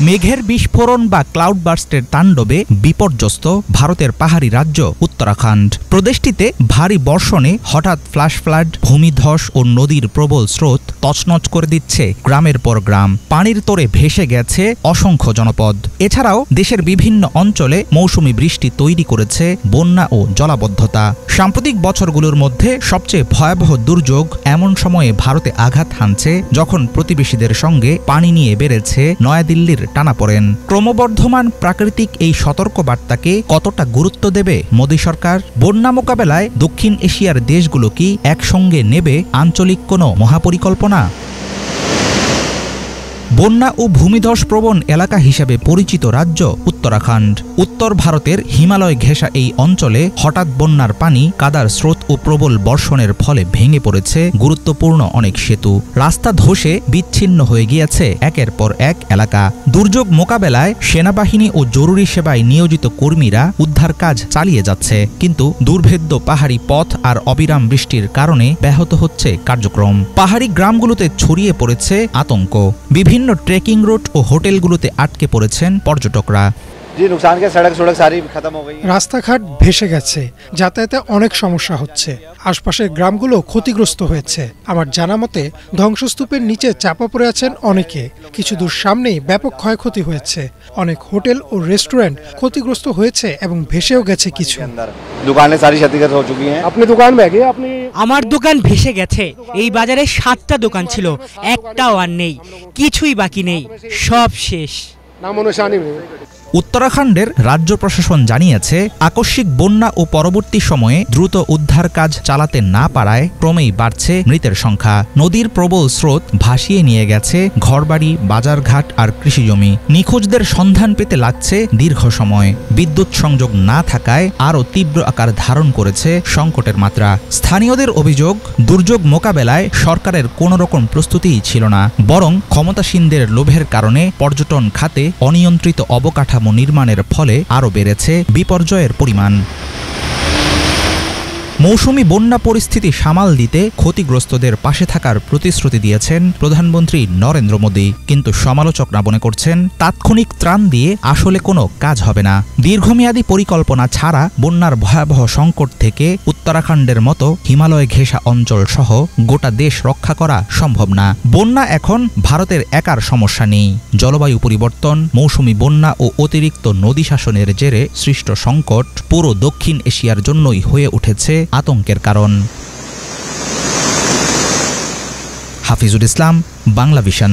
মেঘের বিস্ফোরণ বা ক্লাউড বার্স্টের তাণ্ডবে বিপর্যস্ত ভারতের পাহাড়ি রাজ্য উত্তরাখণ্ড। প্রদেশটিতে ভারী বর্ষণে হঠাৎ ফ্ল্যাশ ফ্লাড, ভূমিধস ও নদীর প্রবল স্রোত তছনছ করে দিচ্ছে গ্রামের পর গ্রাম। পানির তোরে ভেসে গেছে অসংখ্য জনপদ। এছাড়াও দেশের বিভিন্ন অঞ্চলে মৌসুমি বৃষ্টি তৈরি করেছে বন্যা ও জলাবদ্ধতা। সাম্প্রতিক বছরগুলোর মধ্যে সবচেয়ে ভয়াবহ দুর্যোগ এমন সময়ে ভারতে আঘাত হানছে যখন প্রতিবেশীদের সঙ্গে পানি নিয়ে বেড়েছে নয়াদিল্লির টানাপোড়েন। ক্রমবর্ধমান প্রাকৃতিক এই সতর্কবার্তাকে কতটা গুরুত্ব দেবে মোদী সরকার? বন্যা মোকাবেলায় দক্ষিণ এশিয়ার দেশগুলো কি একসঙ্গে নেবে আঞ্চলিক কোনো মহাপরিকল্পনা? বন্যা ও ভূমিধস প্রবণ এলাকা হিসেবে পরিচিত রাজ্য উত্তরাখণ্ড। উত্তর ভারতের হিমালয় ঘেঁষা এই অঞ্চলে হঠাৎ বন্যার পানি, কাদার স্রোত ও প্রবল বর্ষণের ফলে ভেঙে পড়েছে গুরুত্বপূর্ণ অনেক সেতু। রাস্তা ধসে বিচ্ছিন্ন হয়ে গিয়েছে একের পর এক এলাকা। দুর্যোগ মোকাবেলায় সেনাবাহিনী ও জরুরি সেবায় নিয়োজিত কর্মীরা উদ্ধার কাজ চালিয়ে যাচ্ছে, কিন্তু দুর্ভেদ্য পাহাড়ি পথ আর অবিরাম বৃষ্টির কারণে ব্যাহত হচ্ছে কার্যক্রম। পাহাড়ি গ্রামগুলোতে ছড়িয়ে পড়েছে আতঙ্ক। বিভিন্ন ট্রেকিং রুট ও হোটেলগুলোতে আটকে পড়েছেন পর্যটকরা। রাস্তাঘাট ভেসে গেছে, যাতায়াতে অনেক সমস্যা হচ্ছে। আশপাশের গ্রামগুলো ক্ষতিগ্রস্ত হয়েছে। আমার জানা মতে ধ্বংসস্তূপের নিচে চাপা পড়ে আছেন অনেকে। কিছু দূর সামনেই ব্যাপক ক্ষয়ক্ষতি হয়েছে। অনেক হোটেল ও রেস্টুরেন্ট ক্ষতিগ্রস্ত হয়েছে এবং ভেসেও গেছে কিছু। আমার দোকান ভেসে গেছে। এই বাজারে 7টা দোকান ছিল, একটাও আর নেই। কিছুই বাকি নেই, সব শেষ। উত্তরাখণ্ডের রাজ্য প্রশাসন জানিয়েছে, আকস্মিক বন্যা ও পরবর্তী সময়ে দ্রুত উদ্ধার কাজ চালাতে না পারায় ক্রমেই বাড়ছে মৃতের সংখ্যা। নদীর প্রবল স্রোত ভাসিয়ে নিয়ে গেছে ঘরবাড়ি, বাজারঘাট আর কৃষিজমি। নিখোঁজদের সন্ধান পেতে লাগছে দীর্ঘ সময়। বিদ্যুৎ সংযোগ না থাকায় আরও তীব্র আকার ধারণ করেছে সংকটের মাত্রা। স্থানীয়দের অভিযোগ, দুর্যোগ মোকাবেলায় সরকারের কোনো রকম প্রস্তুতিই ছিল না, বরং ক্ষমতাসীনদের লোভের কারণে পর্যটন খাতে অনিয়ন্ত্রিত অবকাঠামো নির্মাণের ফলে আরও বেড়েছে বিপর্যয়ের পরিমাণ। মৌসুমি বন্যা পরিস্থিতি সামাল দিতে ক্ষতিগ্রস্তদের পাশে থাকার প্রতিশ্রুতি দিয়েছেন প্রধানমন্ত্রী নরেন্দ্র মোদী, কিন্তু সমালোচকরা মনে করছেন তাৎক্ষণিক ত্রাণ দিয়ে আসলে কোনো কাজ হবে না। দীর্ঘমেয়াদী পরিকল্পনা ছাড়া বন্যার ভয়াবহ সংকট থেকে উত্তরাখণ্ডের মতো হিমালয় ঘেঁষা অঞ্চল সহ গোটা দেশ রক্ষা করা সম্ভব না। বন্যা এখন ভারতের একার সমস্যা নেই। জলবায়ু পরিবর্তন, মৌসুমি বন্যা ও অতিরিক্ত নদী শাসনের জেরে সৃষ্ট সংকট পুরো দক্ষিণ এশিয়ার জন্যই হয়ে উঠেছে আতঙ্কের কারণ। হাফিজুল ইসলাম, বাংলা ভিশন।